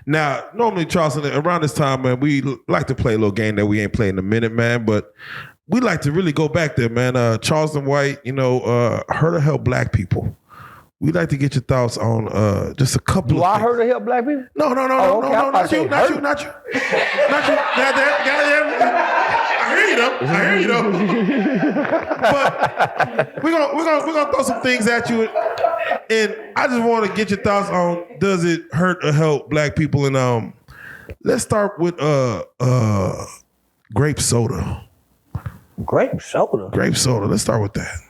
Now, normally, Charleston, around this time, man, we like to play a little game that we ain't played in a minute, man, but we like to really go back there, man. Charleston White, hurt or help black people. We'd like to get your thoughts on just a couple of things. Do I hurt or help black people? No, not you. Goddamn. I hear you though. But we're gonna throw some things at you, and I just want to get your thoughts on, does it hurt or help black people? And let's start with grape soda. Grape soda. Let's start with that.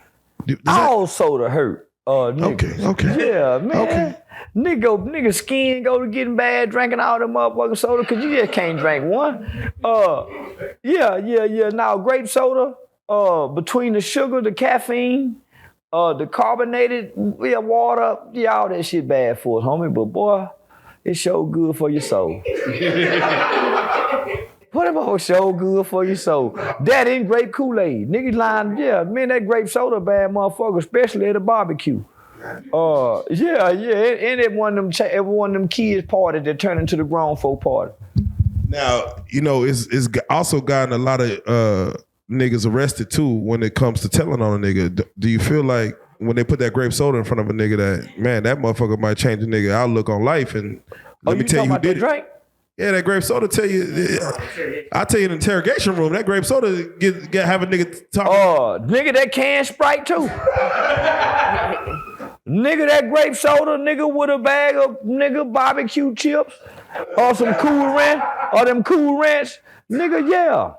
All soda hurt. Okay. Yeah, man. Okay. Nigga skin go to getting bad drinking all them motherfucking soda because you just can't drink one. Yeah. Now, grape soda, between the sugar, the caffeine, the carbonated water, all that shit bad for us, homie. But boy, it sure good for your soul. What about so good for your soul? That ain't grape Kool-Aid. Niggas lying, that grape soda bad motherfucker, especially at a barbecue. And at one of them kids' parties that turn into the grown folk party. Now, it's also gotten a lot of niggas arrested too when it comes to telling on a nigga. Do you feel like when they put that grape soda in front of a nigga that, man, that motherfucker might change a nigga outlook on life? And let me tell you who did it. Drink? Yeah, that grape soda tell you. I tell you in the interrogation room, that grape soda have a nigga talking. Nigga, that can Sprite too. Nigga, that grape soda, nigga with a bag of barbecue chips or some Cool Ranch or them Cool Ranch, nigga, yeah.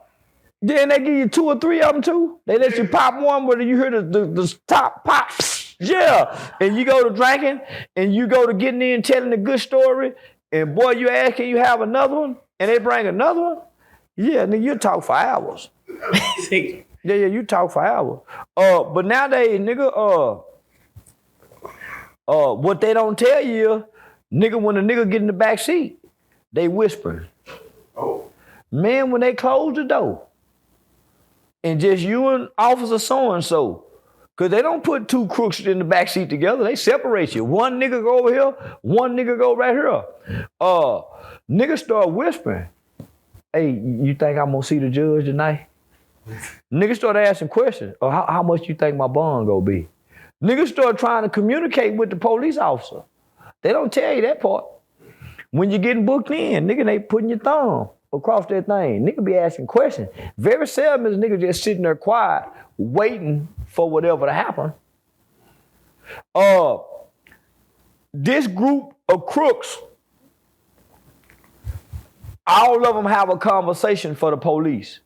Then they give you 2 or 3 of them too. They let you pop one, but you hear the top pop. Yeah, and you go to drinking and you go to getting in telling a good story. And boy, you ask, can you have another one? And they bring another one? Yeah, nigga, you talk for hours. Yeah, you talk for hours. But nowadays, nigga, what they don't tell you, nigga, when a nigga get in the back seat, they whispering. Oh. Man, when they close the door, and just you and Officer so-and-so, because they don't put 2 crooks in the back seat together. They separate you. One nigga go over here, one nigga go right here. Niggas start whispering, hey, you think I'm going to see the judge tonight? Niggas start asking questions. Or how much you think my bond going to be? Niggas start trying to communicate with the police officer. They don't tell you that part. When you're getting booked in, nigga, they putting your thumb across that thing. Nigga be asking questions. Very seldom is nigga just sitting there quiet, waiting for whatever to happen. This group of crooks, all of them have a conversation for the police,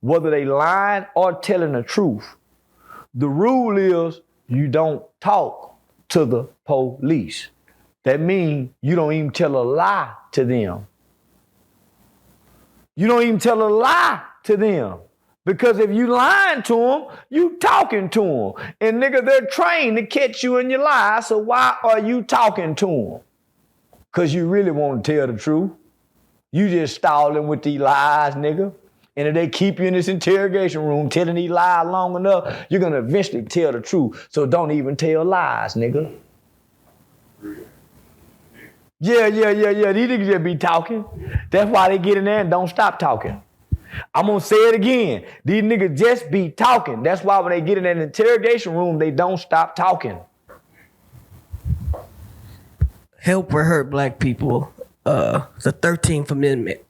whether they lying or telling the truth. The rule is you don't talk to the police. That means you don't even tell a lie to them. You don't even tell a lie to them. Because if you lying to them, you talking to them. And nigga, they're trained to catch you in your lie, so why are you talking to them? Because you really want to tell the truth. You just stalling with these lies, nigga. And if they keep you in this interrogation room telling these lies long enough, you're going to eventually tell the truth. So don't even tell lies, nigga. Yeah. These niggas just be talking. That's why they get in there and don't stop talking. I'm going to say it again. These niggas just be talking. That's why when they get in an interrogation room, they don't stop talking. Help or hurt black people. The 13th Amendment.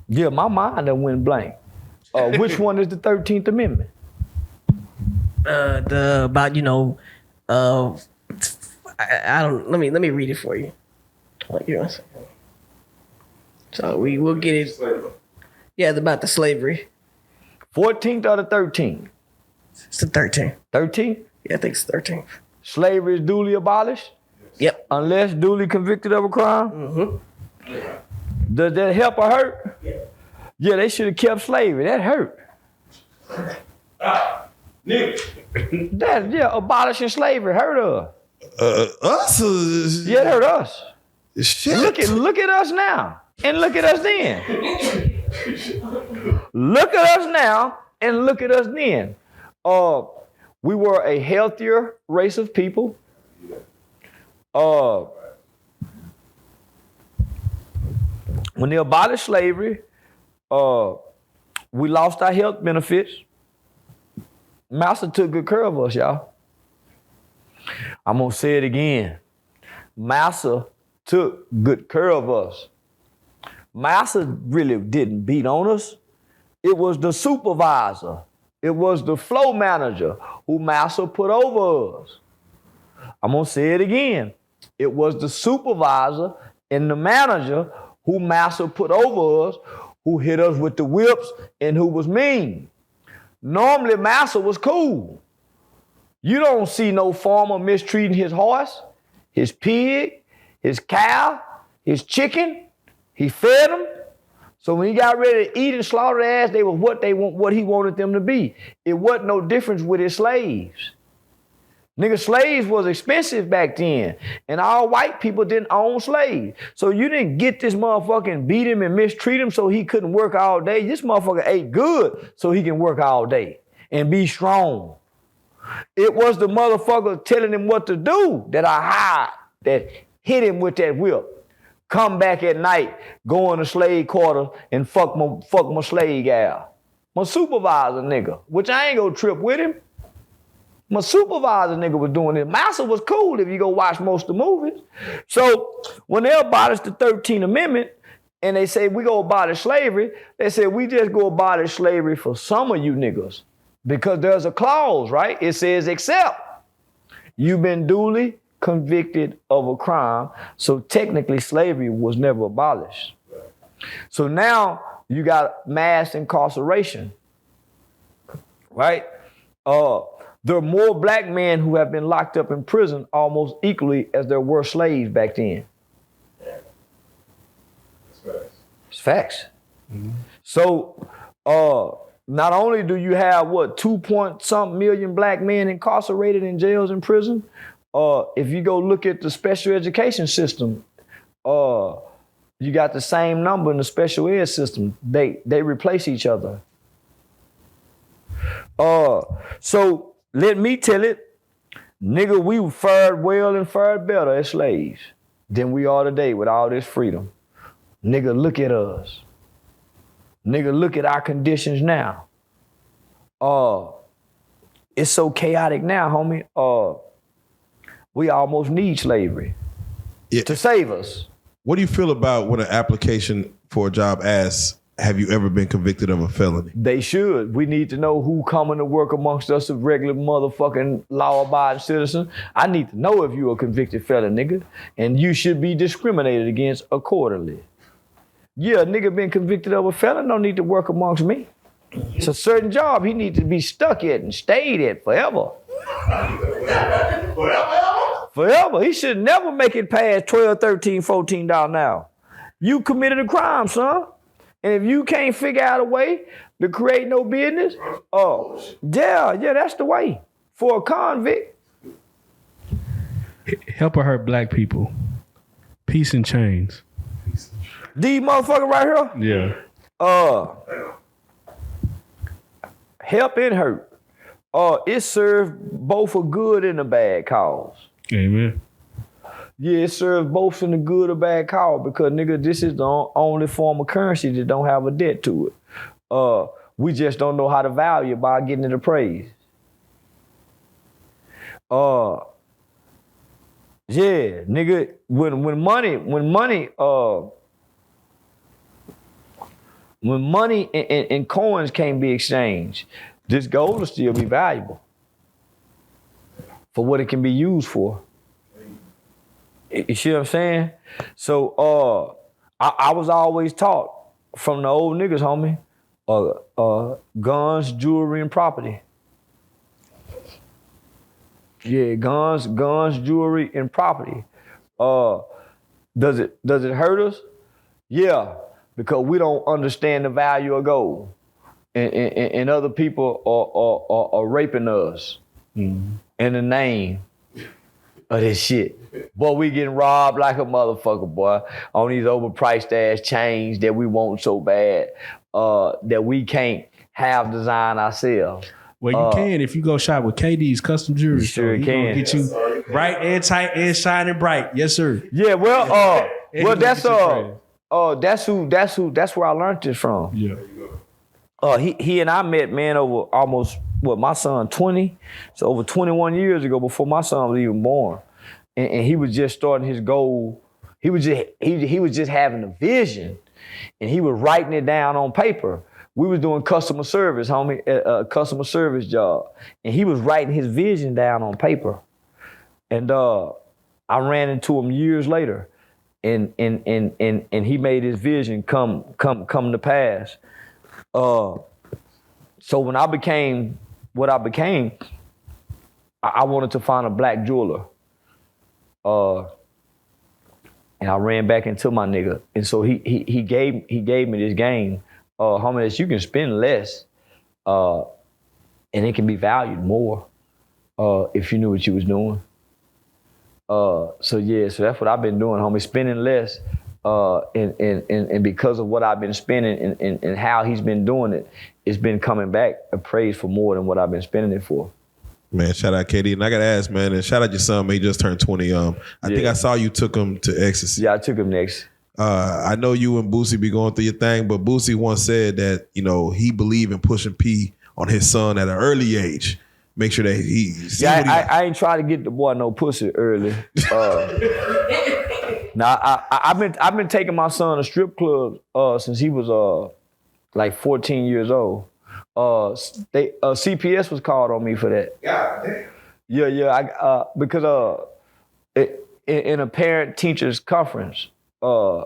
Yeah, my mind done went blank. Which one is the 13th Amendment? I don't. Let me read it for you. So we'll get it. Yeah, it's about the slavery. 14th or the 13th? It's the 13th. 13th? Yeah, I think it's 13th. Slavery is duly abolished? Yep. Unless duly convicted of a crime? Mm-hmm. Does that help or hurt? Yeah, they should have kept slavery. That hurt. Abolishing slavery hurt us. Us? Yeah, it hurt us. Shit. Look at us now, and look at us then. Look at us now, and look at us then. We were a healthier race of people. When they abolished slavery, we lost our health benefits. Massa took good care of us, y'all. I'm gonna say it again. Massa took good care of us. Massa really didn't beat on us. It was the supervisor. It was the flow manager who Massa put over us. I'm gonna say it again. It was the supervisor and the manager who Massa put over us, who hit us with the whips and who was mean. Normally Massa was cool. You don't see no farmer mistreating his horse, his pig, his cow, his chicken. He fed them. So when he got ready to eat and slaughter their ass, they were what he wanted them to be. It wasn't no difference with his slaves. Nigga, slaves was expensive back then. And all white people didn't own slaves. So you didn't get this motherfucker and beat him and mistreat him so he couldn't work all day. This motherfucker ate good so he can work all day and be strong. It was the motherfucker telling him what to do that I hired, that hit him with that whip. Come back at night, go in the slave quarter and fuck my slave gal. My supervisor nigga, which I ain't gonna trip with him. My supervisor nigga was doing it. Massa was cool if you go watch most of the movies. So when they abolished the 13th Amendment and they say we go abolish slavery, they said we just go abolish slavery for some of you niggas. Because there's a clause, right? It says except you've been duly convicted of a crime, so technically slavery was never abolished. So now you got mass incarceration, right? There are more black men who have been locked up in prison almost equally as there were slaves back then. It's facts. Mm-hmm. So not only do you have 2-point-something million black men incarcerated in jails and prison, if you go look at the special education system, you got the same number in the special ed system. They replace each other. So let me tell it, nigga, we fared well and fared better as slaves than we are today with all this freedom. Nigga, look at us. Nigga, look at our conditions now. It's so chaotic now, homie. We almost need slavery to save us. What do you feel about when an application for a job asks, have you ever been convicted of a felony? They should. We need to know who coming to work amongst us, a regular motherfucking law-abiding citizen. I need to know if you're a convicted felon, nigga, and you should be discriminated against accordingly. Yeah, a nigga been convicted of a felon don't need to work amongst me. It's a certain job he needs to be stuck at and stayed at forever. Forever. He should never make it past $12, $13, $14 an hour. You committed a crime, son. And if you can't figure out a way to create no business, yeah, that's the way. For a convict. Help or hurt black people. Peace and chains. These motherfuckers right here? Yeah. Help and hurt. It served both a good and a bad cause. Amen. Yeah, it serves both in a good or bad cause because, nigga, this is the only form of currency that don't have a debt to it. We just don't know how to value it by getting it appraised. Yeah, nigga, when money and coins can't be exchanged, this gold will still be valuable for what it can be used for. You see what I'm saying? So I was always taught from the old niggas, homie, guns, jewelry, and property. Yeah, guns, jewelry, and property. Does it hurt us? Yeah, because we don't understand the value of gold. And other people are raping us in the name of this shit. Boy, we getting robbed like a motherfucker, boy, on these overpriced ass chains that we want so bad, that we can't have design ourselves. Well, you can if you go shop with KD's Custom Jewelry. You sure He can. gonna get you bright and tight and shining bright. Yes, sir. Yeah, well, And well, he that's gonna that's where I learned this from. Yeah. He and I met, man, over almost my son 20, so over 21 years ago, before my son was even born, and he was just starting his goal. He was just having a vision, and he was writing it down on paper. We was doing customer service, homie, a customer service job, and he was writing his vision down on paper. And I ran into him years later, and he made his vision come to pass. So when I became what I became, I wanted to find a black jeweler. And I ran back into my nigga, and so he gave me this game. Homie, that you can spend less, and it can be valued more if you knew what you was doing. So that's what I've been doing, homie, spending less, and because of what I've been spending and how he's been doing it, it's been coming back appraised for more than what I've been spending it for. Man, shout out KD. And I gotta ask, man, and shout out your son, man. He just turned 20. I think I saw you took him to ecstasy. Yeah, I took him next. I know you and Boosie be going through your thing, but Boosie once said that, he believed in pushing P on his son at an early age. Make sure that I ain't trying to get the boy no pussy early. Now I've been taking my son to strip clubs since he was like 14 years old. CPS was called on me for that. God damn. Yeah. Because in a parent teachers conference, I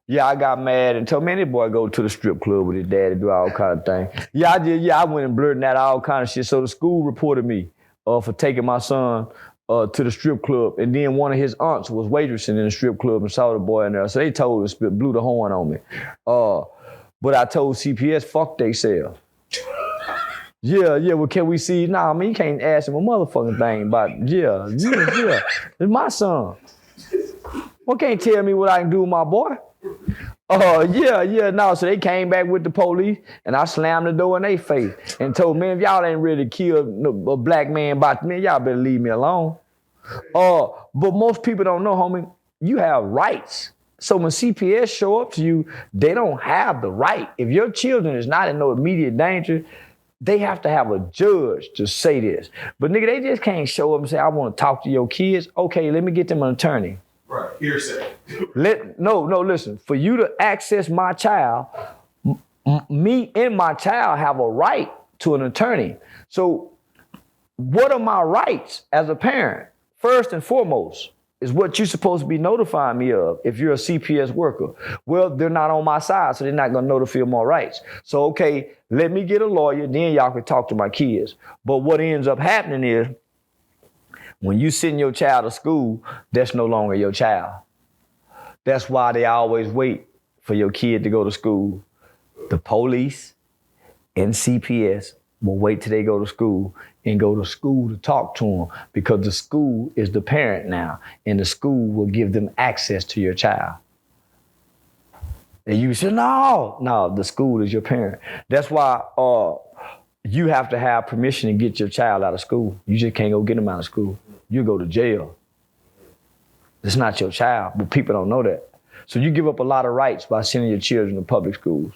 got mad and told, man, this boy go to the strip club with his dad and do all kind of things. Yeah, I did. Yeah, I went and blurted out all kind of shit. So the school reported me for taking my son to the strip club. And then one of his aunts was waitressing in the strip club and saw the boy in there. So they told him, blew the horn on me. But I told CPS, fuck they self. Yeah, well, can we see? Nah, man, you can't ask him a motherfucking thing about, yeah. It's my son. Well, can't tell me what I can do with my boy. No. So they came back with the police, and I slammed the door in their face and told, man, if y'all ain't ready to kill a black man about me, y'all better leave me alone. But most people don't know, homie, you have rights. So when CPS show up to you, they don't have the right. If your children is not in no immediate danger, they have to have a judge to say this. But nigga, they just can't show up and say, I want to talk to your kids. Okay, let me get them an attorney. Right, hearsay. No, listen. For you to access my child, me and my child have a right to an attorney. So what are my rights as a parent? First and foremost is what you're supposed to be notifying me of if you're a CPS worker. Well, they're not on my side, so they're not gonna notify my rights. So, okay, let me get a lawyer, then y'all can talk to my kids. But what ends up happening is, when you send your child to school, that's no longer your child. That's why they always wait for your kid to go to school. The police and CPS will wait till they go to school and go to school to talk to them, because the school is the parent now, and the school will give them access to your child. And you say, no, the school is your parent. That's why you have to have permission to get your child out of school. You just can't go get them out of school. You go to jail. It's not your child, but people don't know that. So you give up a lot of rights by sending your children to public schools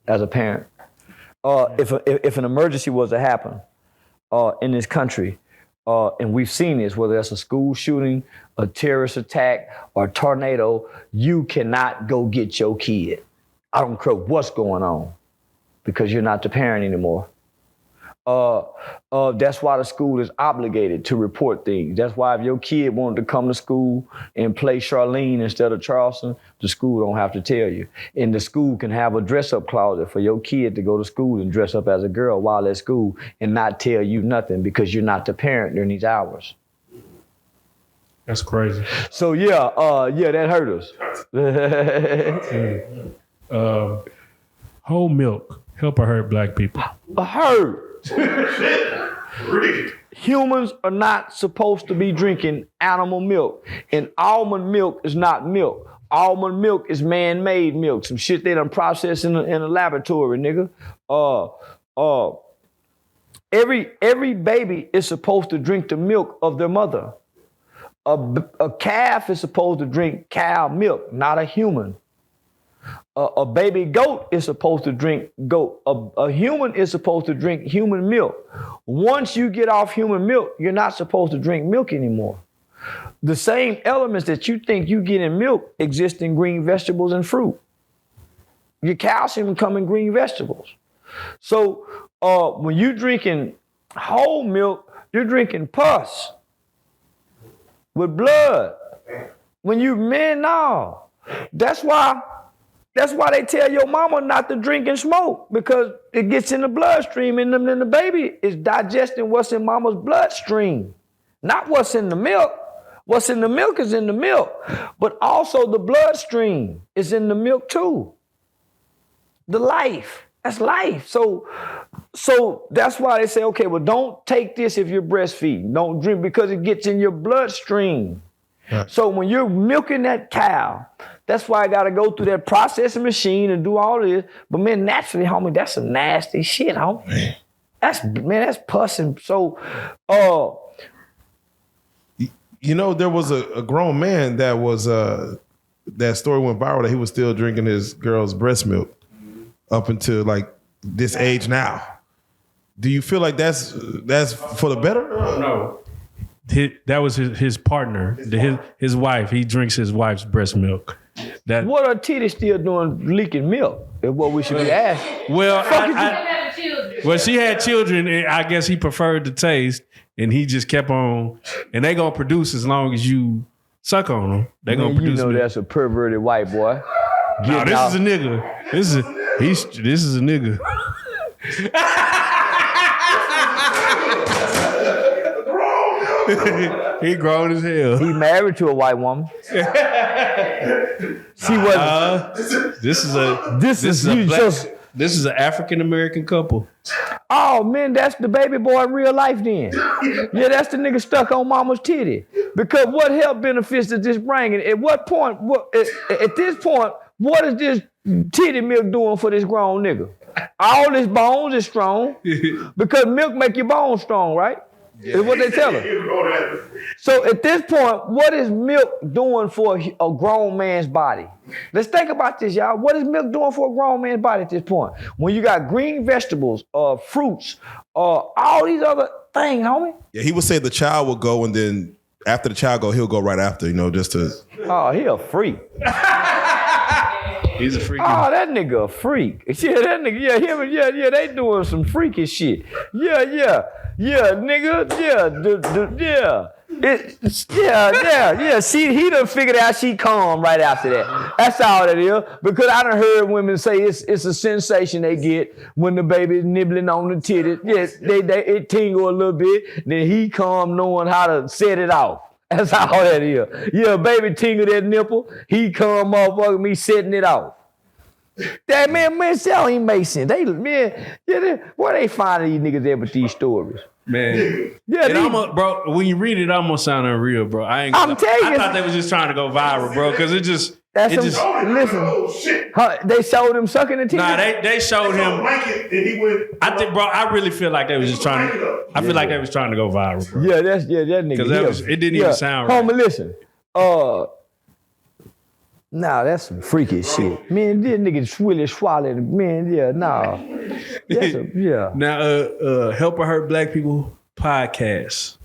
as a parent. If an emergency was to happen in this country, and we've seen this, whether that's a school shooting, a terrorist attack, or a tornado, you cannot go get your kid. I don't care what's going on, because you're not the parent anymore. That's why the school is obligated to report things. That's why if your kid wanted to come to school and play Charlene instead of Charleston, the school don't have to tell you. And the school can have a dress-up closet for your kid to go to school and dress up as a girl while at school and not tell you nothing, because you're not the parent during these hours. That's crazy. So that hurt us. Whole milk help or hurt black people? Hurt. Humans are not supposed to be drinking animal milk, and almond milk is not milk. Almond milk is man-made milk, some shit they done processed in a laboratory, nigga. Every baby is supposed to drink the milk of their mother. A calf is supposed to drink cow milk, not a human. A baby goat is supposed to drink goat. A human is supposed to drink human milk. Once you get off human milk, you're not supposed to drink milk anymore. The same elements that you think you get in milk exist in green vegetables and fruit. Your calcium come in green vegetables. So when you're drinking whole milk, you're drinking pus with blood. When you men, no. That's why they tell your mama not to drink and smoke, because it gets in the bloodstream and then the baby is digesting what's in mama's bloodstream, not what's in the milk. What's in the milk is in the milk, but also the bloodstream is in the milk too. The life, that's life. So that's why they say, okay, well, don't take this if you're breastfeeding. Don't drink because it gets in your bloodstream. Right. So when you're milking that cow, that's why I got to go through that processing machine and do all this. But man, naturally, homie, that's some nasty shit, homie. That's pus. And so, you know, there was a grown man that was that story went viral that he was still drinking his girl's breast milk up until like this age now. Do you feel like that's for the better? No. That was his partner, his wife. He drinks his wife's breast milk. What are titties still doing leaking milk? Is what we should be asking. Well, well, she had children. And I guess he preferred the taste, and he just kept on. And they gonna produce as long as you suck on them. They gonna produce. You know that's a perverted white boy. No, this is a nigga. This is a nigga. He grown as hell. He married to a white woman. She wasn't. This is an African American couple. Oh man, that's the baby boy in real life then. Yeah, that's the nigga stuck on mama's titty. Because what health benefits does this bring? At what point? At this point, what is this titty milk doing for this grown nigga? All his bones is strong because milk make your bones strong, right? Yeah. Is what they tell him. So at this point, what is milk doing for a grown man's body? Let's think about this, y'all. What is milk doing for a grown man's body at this point? When you got green vegetables, fruits, all these other things, homie. Yeah, he would say the child will go, and then after the child go, he'll go right after, just to. Oh, he a freak. He's a freak. Oh, that nigga a freak. Yeah, that nigga, yeah, they doing some freaky shit. Yeah, nigga, yeah. He done figured out she calm right after that. That's all it is. Because I done heard women say it's a sensation they get when the baby's nibbling on the titty. Yes, it tingle a little bit. Then he calm knowing how to set it off. That's all that is. Yeah, baby tingle that nipple. He come motherfucker me setting it off. That man, that ain't make sense. Where they finding these niggas at with these stories? Man, yeah, bro. When you read it, it almost sound unreal, bro. I'm telling you, I thought they was just trying to go viral, bro, because it just. Listen, they showed him sucking the teeth. Nah, they showed him. I think, bro, I really feel like they was just trying to. I feel like they was trying to go viral, bro. Yeah, that nigga. Because it didn't even sound right. Homie, listen. Nah, that's some freaky shit. Man, this nigga really swallowed. Man, yeah, nah. Yeah. Now, Help or Hurt Black People podcast.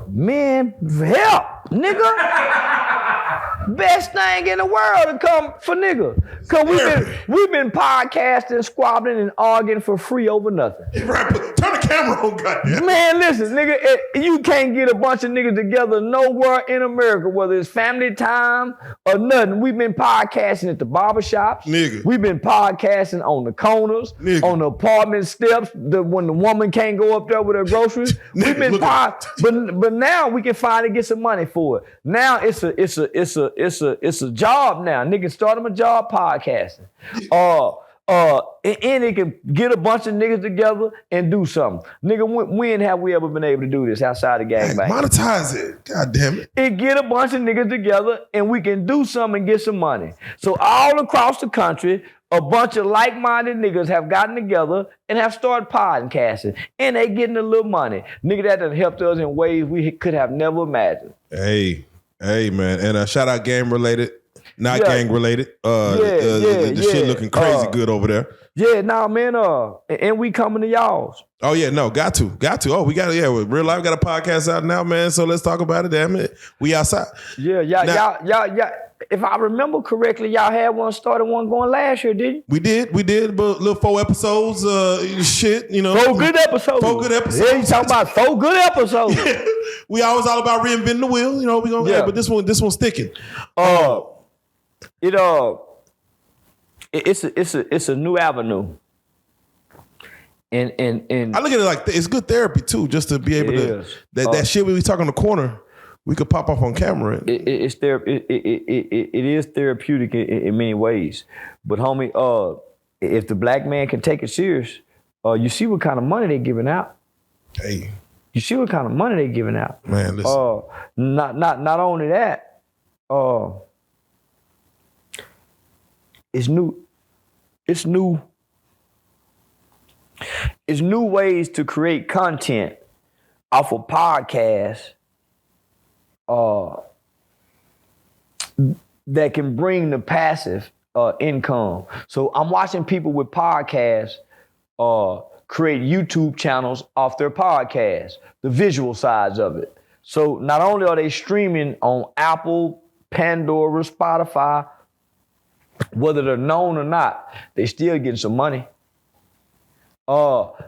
Man, help, nigga. Best thing in the world to come for nigga. Cause we've been podcasting, squabbling, and arguing for free over nothing. Turn the camera on, goddamn. Man, listen, nigga, you can't get a bunch of niggas together nowhere in America, whether it's family time or nothing. We've been podcasting at the barbershops. Nigga. We've been podcasting on the corners, nigga. On the apartment steps, when the woman can't go up there with her groceries. We've been but now we can finally get some money for it. Now it's a job now. Niggas start them a job podcasting. And it can get a bunch of niggas together and do something. Nigga, when have we ever been able to do this outside of gangbang? Monetize it. God damn it. It get a bunch of niggas together and we can do something and get some money. So all across the country, A bunch of like-minded niggas have gotten together and have started podcasting. And they getting a little money. Nigga, that done helped us in ways we could have never imagined. Hey, man. And shout out game related. Not gang related. The shit looking crazy good over there. Yeah, nah, man. And we coming to y'all's. Oh yeah, no, got to. Oh, we got with Real Life got a podcast out now, man. So let's talk about it. Damn it, we outside. Yeah, y'all. If I remember correctly, y'all had one going last year, didn't you? We did, but little 4 episodes. Shit, you know. 4 good episodes. 4 good episodes. Yeah, you talking about 4 good episodes. Yeah. We always all about reinventing the wheel. You know, we gonna. Yeah. But this one's sticking. It's a new avenue. And I look at it like it's good therapy too, just to be able to that shit we talk on the corner, we could pop off on camera. It is therapeutic in many ways. But homie, if the black man can take it serious, you see what kind of money they giving out. Hey. You see what kind of money they giving out. Man, listen. Not only that, it's new ways to create content off of podcasts that can bring the passive income. So I'm watching people with podcasts create YouTube channels off their podcasts, the visual sides of it. So not only are they streaming on Apple, Pandora, Spotify, whether they're known or not, they still getting some money.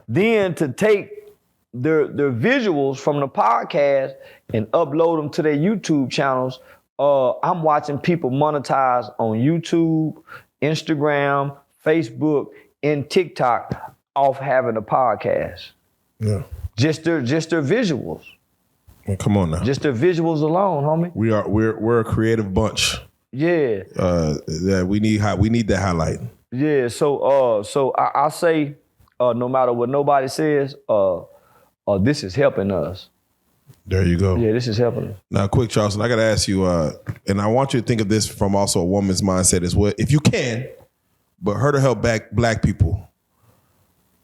Then to take their visuals from the podcast and upload them to their YouTube channels, I'm watching people monetize on YouTube, Instagram, Facebook, and TikTok off having a podcast. Yeah. Just their visuals. Well, come on now. Just their visuals alone, homie. We're a creative bunch. Yeah. That we need that highlight. Yeah. So I say, no matter what nobody says, this is helping us. There you go. Yeah, this is helping us. Now, quick, Charleston, I got to ask you, and I want you to think of this from also a woman's mindset as well, if you can, but her to help back black people,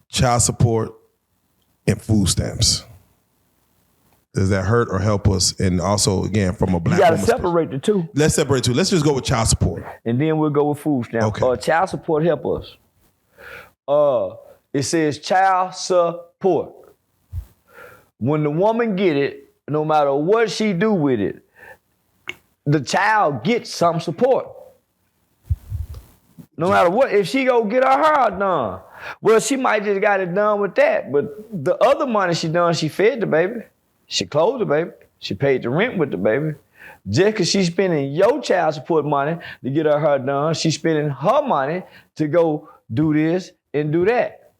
child support and food stamps. Does that hurt or help us? And also, again, from a black woman's perspective. You got to separate the two. Let's separate the two. Let's just go with child support. And then we'll go with food stamps. Okay. Child support help us. It says child support. When the woman get it, no matter what she do with it, the child gets some support. No matter what, if she go get her hair done, well, she might just got it done with that. But the other money she done, she fed the baby. She clothed the baby. She paid the rent with the baby. Just because she's spending your child support money to get her hair done, she's spending her money to go do this and do that.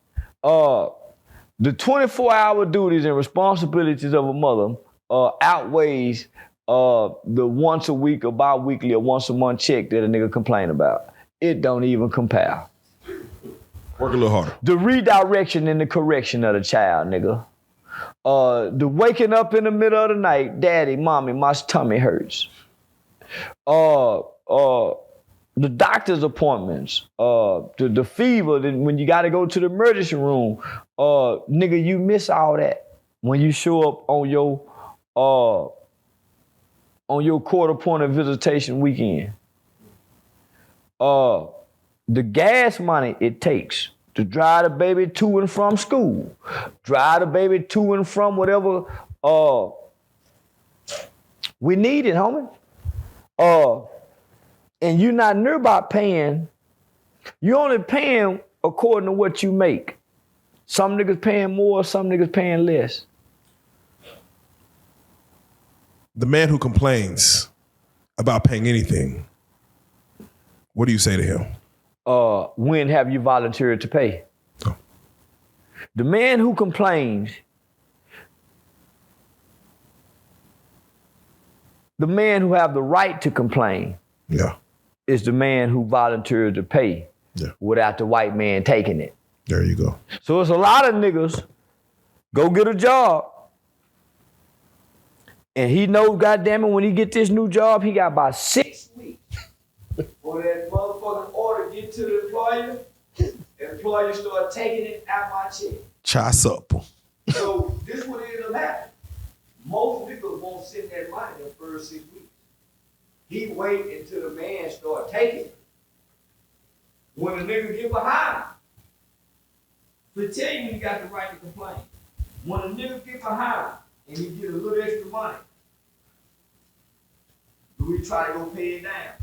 The 24-hour duties and responsibilities of a mother outweighs the once a week or bi-weekly or once a month check that a nigga complain about. It don't even compare. Work a little harder. The redirection and the correction of the child, nigga. The waking up in the middle of the night, daddy, mommy, my tummy hurts. The doctor's appointments, the fever, when you gotta go to the emergency room, nigga, you miss all that when you show up on your court appointed visitation weekend. The gas money it takes to drive the baby to and from school, drive the baby to and from whatever we need it, homie. And you're not near about paying. You're only paying according to what you make. Some niggas paying more, some niggas paying less. The man who complains about paying anything, what do you say to him? When have you volunteered to pay? Oh. The man who complains, the man who have the right to complain, is the man who volunteered to pay without the white man taking it. There you go. So it's a lot of niggas go get a job, and he knows, goddamn it, when he get this new job, he got about 6 weeks for that motherfucking order get to the employer. The employer started taking it out my check. Child support. So this would end up happening. Most niggas won't send that money in the first 6 weeks. He wait until the man start taking it. When the nigga get behind, to tell you he got the right to complain. When a nigga get behind and he get a little extra money, we try to go pay it down.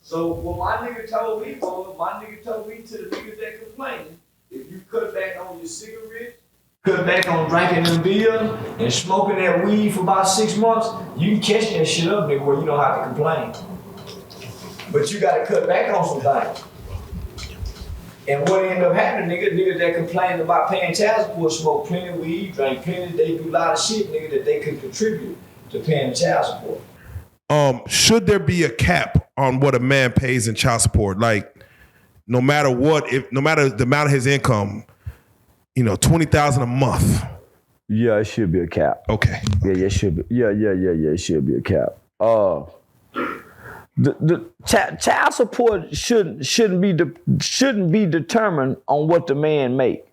So what my nigga told me was, my nigga told me to the niggas that complaining, if you cut back on your cigarettes, cut back on drinking them beer and smoking that weed for about 6 months, you can catch that shit up, nigga, where you don't have to complain. But you gotta cut back on some things. And what ended up happening, niggas that complained about paying child support, smoke plenty of weed, drink plenty, they do a lot of shit, nigga, that they could contribute to paying the child support. Should there be a cap on what a man pays in child support? Like, no matter what, no matter the amount of his income, $20,000 a month. Yeah, it should be a cap. Okay. Yeah, it should be. Yeah, it should be a cap. The child support shouldn't be determined on what the man make.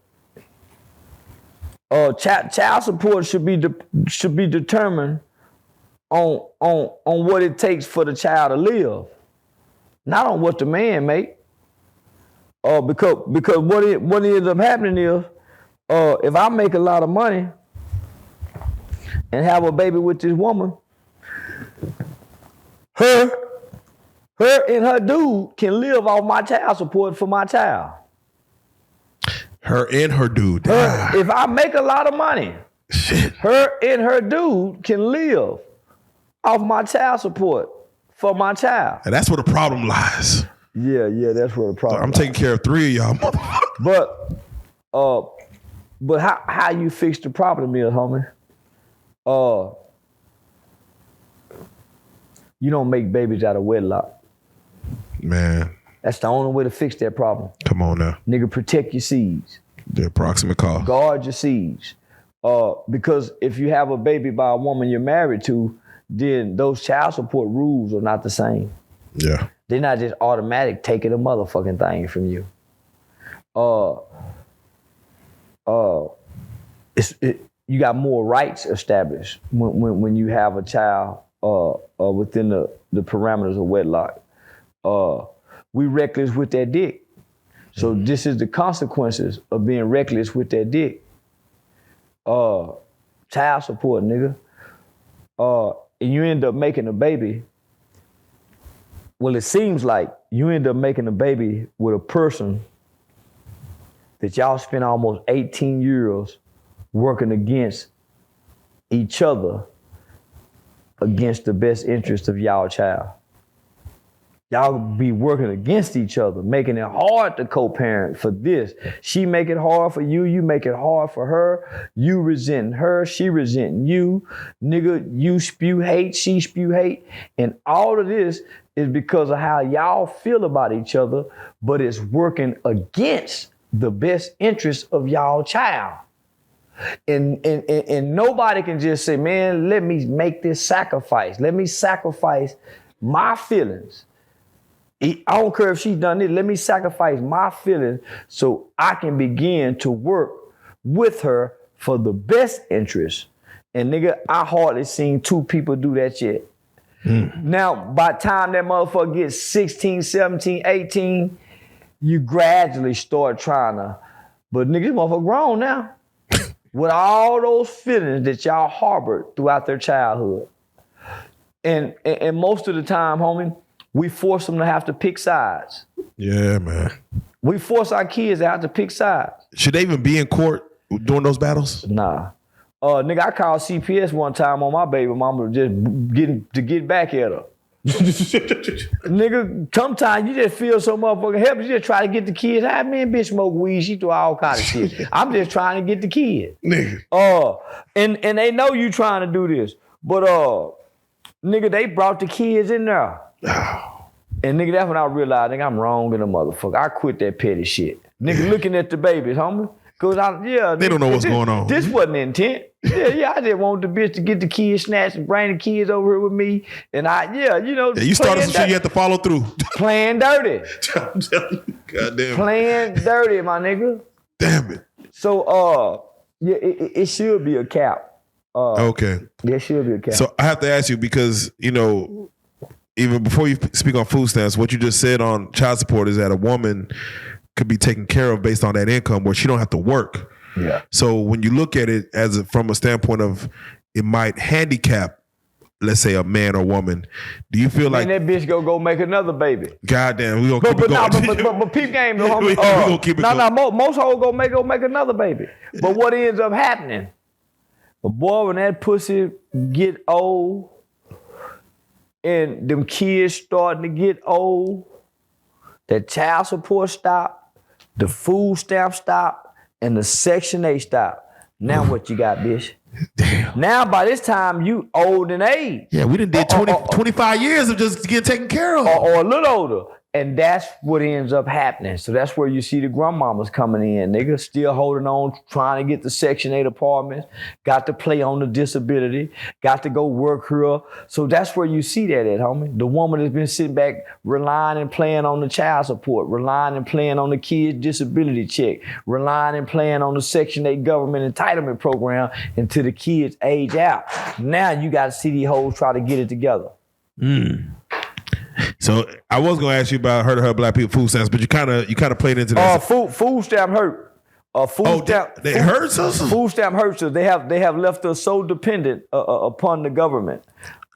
Child support should be determined on what it takes for the child to live, not on what the man make. Because what ends up happening is, if I make a lot of money and have a baby with this woman, her and her dude can live off my child support for my child. Her and her dude. If I make a lot of money, shit. Her and her dude can live off my child support for my child. And that's where the problem lies. Yeah, that's where the problem I'm lies. taking care of 3 of y'all motherfuckers. But how you fix the problem is, homie, you don't make babies out of wedlock. Man. That's the only way to fix that problem. Come on now. Nigga, protect your seeds. The approximate cost. Guard your seeds. Because if you have a baby by a woman you're married to, then those child support rules are not the same. Yeah. They're not just automatic taking a motherfucking thing from you. You got more rights established when you have a child within the parameters of wedlock. We reckless with that dick. So this is the consequences of being reckless with that dick. Child support, nigga. And you end up making a baby. Well, it seems like you end up making a baby with a person that y'all spent almost 18 years working against each other against the best interest of y'all child. Y'all be working against each other, making it hard to co-parent for this. She make it hard for you, you make it hard for her. You resent her, she resent you. Nigga, you spew hate, she spew hate. And all of this is because of how y'all feel about each other, but it's working against the best interest of y'all child. And nobody can just say, man, let me make this sacrifice. Let me sacrifice my feelings. I don't care if she's done it. Let me sacrifice my feelings so I can begin to work with her for the best interest. And nigga, I hardly seen 2 people do that yet. Now, by the time that motherfucker gets 16, 17, 18, you gradually start trying to, but nigga, this motherfucker grown now. With all those feelings that y'all harbored throughout their childhood. And most of the time, homie, we force them to have to pick sides. Yeah, man. We force our kids to have to pick sides. Should they even be in court during those battles? Nah. Nigga, I called CPS one time on my baby mama just get back at her. Nigga, sometimes you just feel so motherfucking helpless. You just try to get the kids. I mean, bitch smoke weed. She do all kind of shit. I'm just trying to get the kid. Nigga. And they know you trying to do this. But nigga, they brought the kids in there. And nigga, that's when I realized, nigga, I'm wrong in a motherfucker. I quit that petty shit. Nigga, looking at the babies, homie. Cause they don't know what's going on. This wasn't intent. Yeah, I just want the bitch to get the kids snatched and bring the kids over here with me. And you started some shit you have to follow through. Playing dirty. I'm telling you, goddamn. Playing dirty, my nigga. Damn it. So, it should be a cap. Okay. There should be a cap. So I have to ask you because, even before you speak on food stamps, what you just said on child support is that a woman could be taken care of based on that income where she don't have to work. Yeah. So when you look at it from a standpoint of it might handicap, let's say, a man or woman, do you feel like that bitch go make another baby? Goddamn, we gonna keep it going. But peep game, though, homie. We gonna keep it going. Most hoes go make another baby. But what ends up happening? But boy, when that pussy get old and them kids starting to get old, that child support stop, the food stamp stop, and the Section 8 stop. Now what you got, bitch? Damn. Now by this time you old in age. Yeah, we done did 25 years of just getting taken care of. Or a little older. And that's what ends up happening. So that's where you see the grandmamas coming in. Niggas still holding on, trying to get the Section 8 apartments, got to play on the disability, got to go work here. So that's where you see that at, homie. The woman has been sitting back relying and playing on the child support, relying and playing on the kids' disability check, relying and playing on the Section 8 government entitlement program until the kids age out. Now you got to see these hoes try to get it together. So I was gonna ask you about her black people food stamps, but you kind of played into that. Food stamp hurt. They hurt us. Food stamp hurts us. They have left us so dependent upon the government.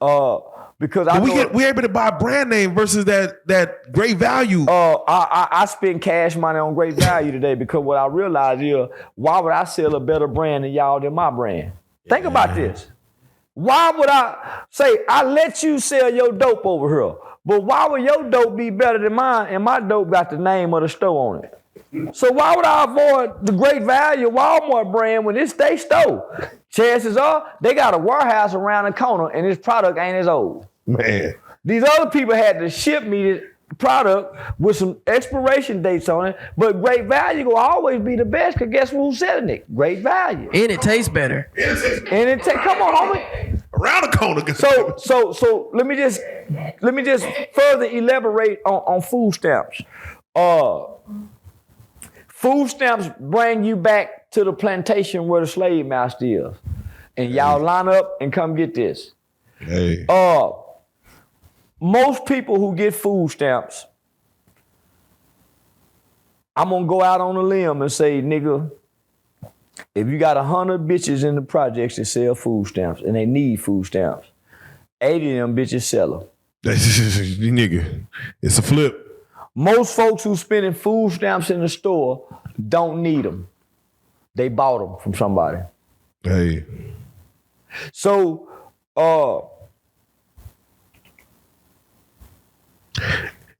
Because we're able to buy brand name versus that great value. I spend cash money on great value today because what I realized is why would I sell a better brand than y'all than my brand? Think about this. Why would I say I let you sell your dope over here? But why would your dope be better than mine and my dope got the name of the store on it? So why would I avoid the great value Walmart brand when it's they store? Chances are they got a warehouse around the corner and this product ain't as old. Man. These other people had to ship me this product with some expiration dates on it, but great value will always be the best because guess who's selling it? Great value. And it tastes better. Come on, homie. Around the corner. So let me just further elaborate on food stamps. Food stamps bring you back to the plantation where the slave master is. And y'all line up and come get this. Hey. Most people who get food stamps, I'm gonna go out on a limb and say, nigga, if you got 100 bitches in the projects that sell food stamps and they need food stamps, 80 of them bitches sell them. Nigga, it's a flip. Most folks who spending food stamps in the store don't need them. They bought them from somebody. Hey. So,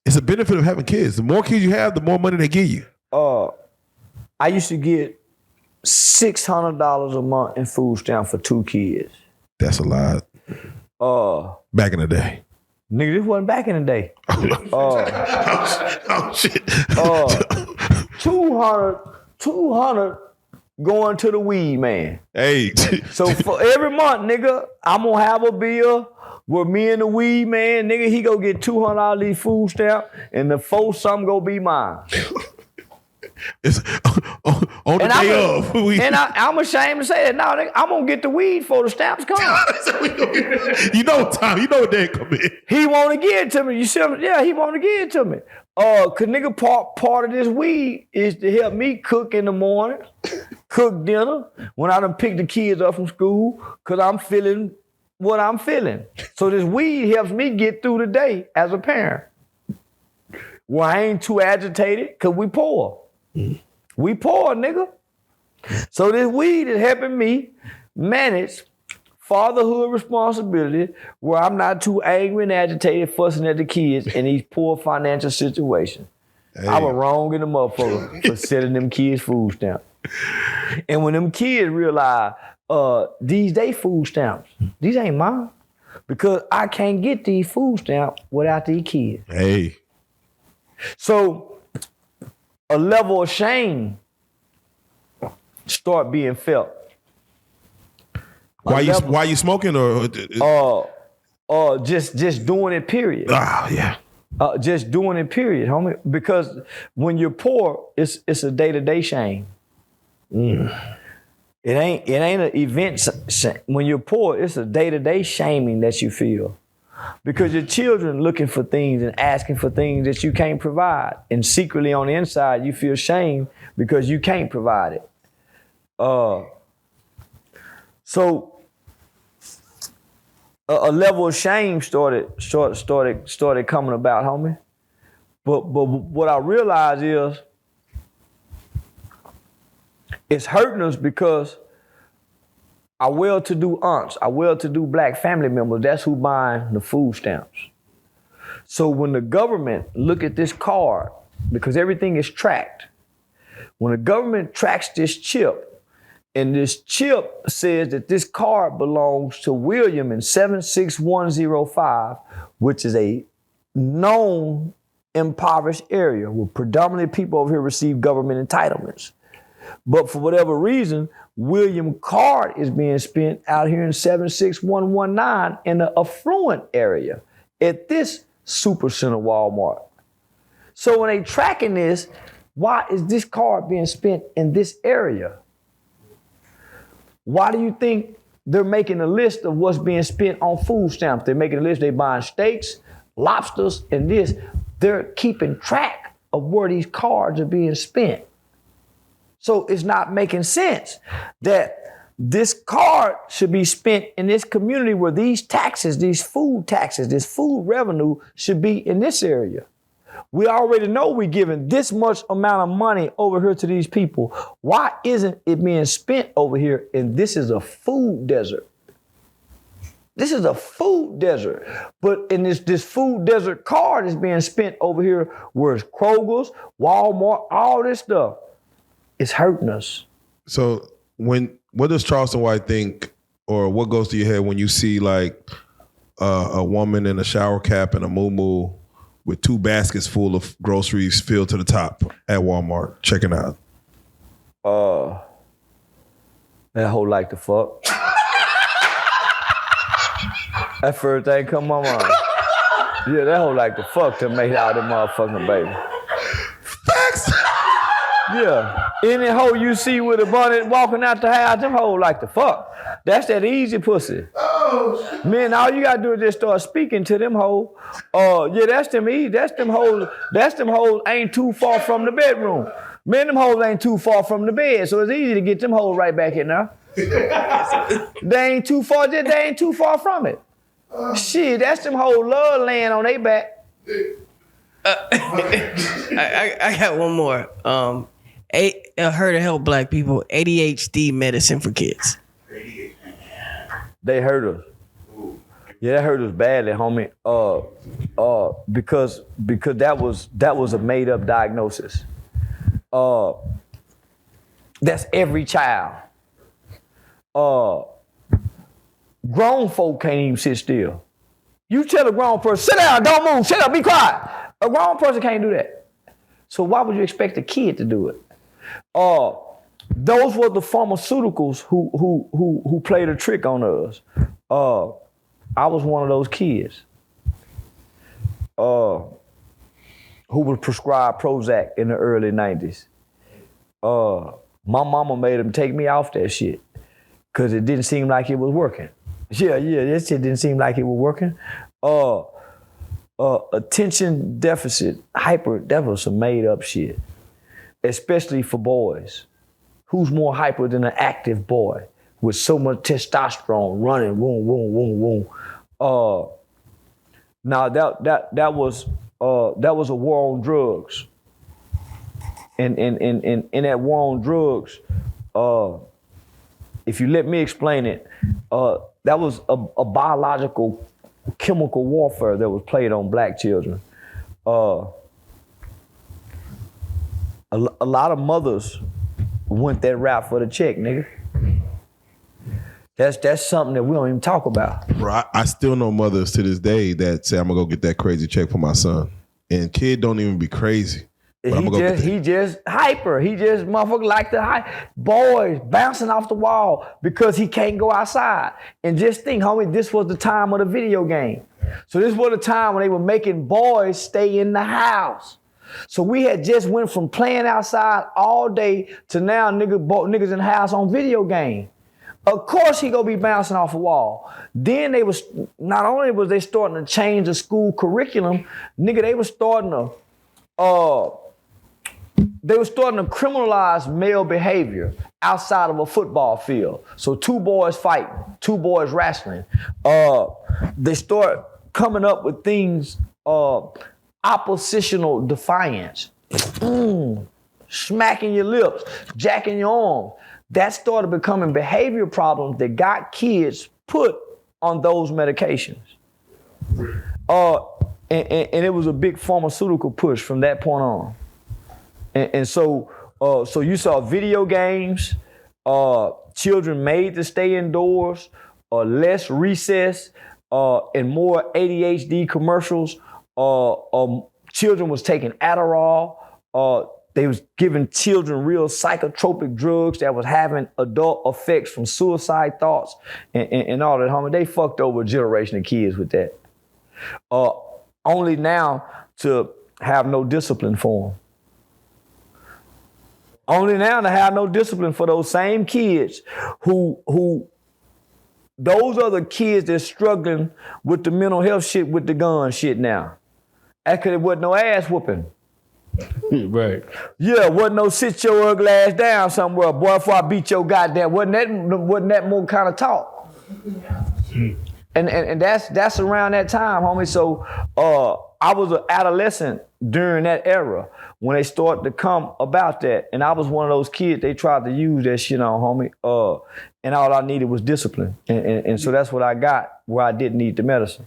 it's a benefit of having kids. The more kids you have, the more money they give you. I used to get $600 a month in food stamp for 2 kids. That's a lot. Back in the day. Nigga, this wasn't back in the day. Oh shit. 200 going to the weed man. Hey. So for every month, nigga, I'm gonna have a bill where me and the weed man, nigga, he go get $200 these food stamp and the 4 something go be mine. It's on the day of. I'm ashamed to say that. No, nigga, I'm gonna get the weed before the stamps come. You know what day come in. He wanna give it to me. You see him? Yeah, he wanna give it to me. Cause nigga part of this weed is to help me cook in the morning, cook dinner when I done pick the kids up from school, cause I'm feeling what I'm feeling. So this weed helps me get through the day as a parent. Well, I ain't too agitated, cause we poor. We poor, nigga. So this weed is helping me manage fatherhood responsibility where I'm not too angry and agitated, fussing at the kids in these poor financial situations. Hey. I was wrong in the motherfucker for selling them kids food stamps. And when them kids realize these they food stamps, these ain't mine, because I can't get these food stamps without these kids. Hey. So a level of shame start being felt. Why you smoking or just doing it, period. yeah. Just doing it, period, homie. Because when you're poor, it's a day-to-day shame. It ain't an event. When you're poor, it's a day-to-day shaming that you feel. Because your children looking for things and asking for things that you can't provide. And secretly on the inside, you feel shame because you can't provide it. So a level of shame started coming about, homie. But what I realized is it's hurting us because our well-to-do aunts, our well-to-do black family members, that's who buying the food stamps. So when the government look at this card, because everything is tracked, when the government tracks this chip, and this chip says that this card belongs to William in 76105, which is a known impoverished area where predominantly people over here receive government entitlements. But for whatever reason, William card is being spent out here in 76119 in the affluent area at this Supercenter Walmart. So when they tracking this, why is this card being spent in this area? Why do you think they're making a list of what's being spent on food stamps? They're making a list, they're buying steaks, lobsters, and this. They're keeping track of where these cards are being spent. So it's not making sense that this card should be spent in this community where these taxes, this food revenue should be in this area. We already know we're giving this much amount of money over here to these people. Why isn't it being spent over here? And this is a food desert. This is a food desert. But in this food desert card is being spent over here where it's Kroger's, Walmart, all this stuff. It's hurting us. So what does Charleston White think, or what goes to your head when you see like a woman in a shower cap and a muumuu with 2 baskets full of groceries filled to the top at Walmart checking out? That hoe like to fuck. That first thing come on mind. Yeah, that hoe like to fuck to make out of motherfucking baby. Facts. Yeah. Any hoe you see with a bonnet walking out the house, them hoes like to fuck. That's that easy pussy. Oh. Man, all you gotta do is just start speaking to them hoes. Yeah, that's them hoes. That's them hoes ain't too far from the bedroom. Man, them hoes ain't too far from the bed, so it's easy to get them hoes right back in there. They ain't too far from it. Shit, that's them hoes love laying on their back. I got one more. Her to help black people, ADHD medicine for kids. They hurt us. Yeah, that hurt us badly, homie. Because that was a made up diagnosis. That's every child. Grown folk can't even sit still. You tell a grown person, sit down, don't move, shut up, be quiet. A grown person can't do that. So why would you expect a kid to do it? Those were the pharmaceuticals who played a trick on us. I was one of those kids who was prescribed Prozac in the early 90s. My mama made him take me off that shit because it didn't seem like it was working. Yeah, that shit didn't seem like it was working. Attention deficit, that was some made up shit, especially for boys. Who's more hyper than an active boy with so much testosterone running, boom, boom, boom, boom? Now that was a war on drugs. And in that war on drugs, if you let me explain it, that was a biological chemical warfare that was played on black children. A lot of mothers went that route for the check, nigga. That's something that we don't even talk about. Bro, I still know mothers to this day that say, I'm gonna go get that crazy check for my son. And kid don't even be crazy. He just hyper. He just motherfucker like the hype. Boys bouncing off the wall because he can't go outside. And just think, homie, this was the time of the video game. So this was the time when they were making boys stay in the house. So we had just went from playing outside all day to now niggas in the house on video game. Of course he gonna be bouncing off a wall. Then not only was they starting to change the school curriculum, nigga, they were starting to criminalize male behavior outside of a football field. So 2 boys fighting, 2 boys wrestling. They start coming up with things, oppositional defiance. Smacking your lips, jacking your arm. That started becoming behavior problems that got kids put on those medications. And it was a big pharmaceutical push from that point on. And so you saw video games, children made to stay indoors, less recess, and more ADHD commercials. Children was taking Adderall. They was giving children real psychotropic drugs that was having adult effects from suicide thoughts and all that, homie. They fucked over a generation of kids with that. Only now to have no discipline for them. Only now to have no discipline for those same kids who those are the kids that's struggling with the mental health shit with the gun shit now. That's because there wasn't no ass whooping. Right. Yeah, wasn't no sit your ugly ass down somewhere, boy, before I beat your goddamn. Wasn't that more kind of talk? And that's around that time, homie. So I was an adolescent during that era when they started to come about that. And I was one of those kids they tried to use that shit on, homie. And all I needed was discipline. And so that's what I got where I didn't need the medicine.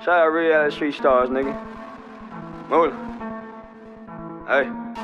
Shout out Reallyfe Street Starz, nigga. Move it. Hey.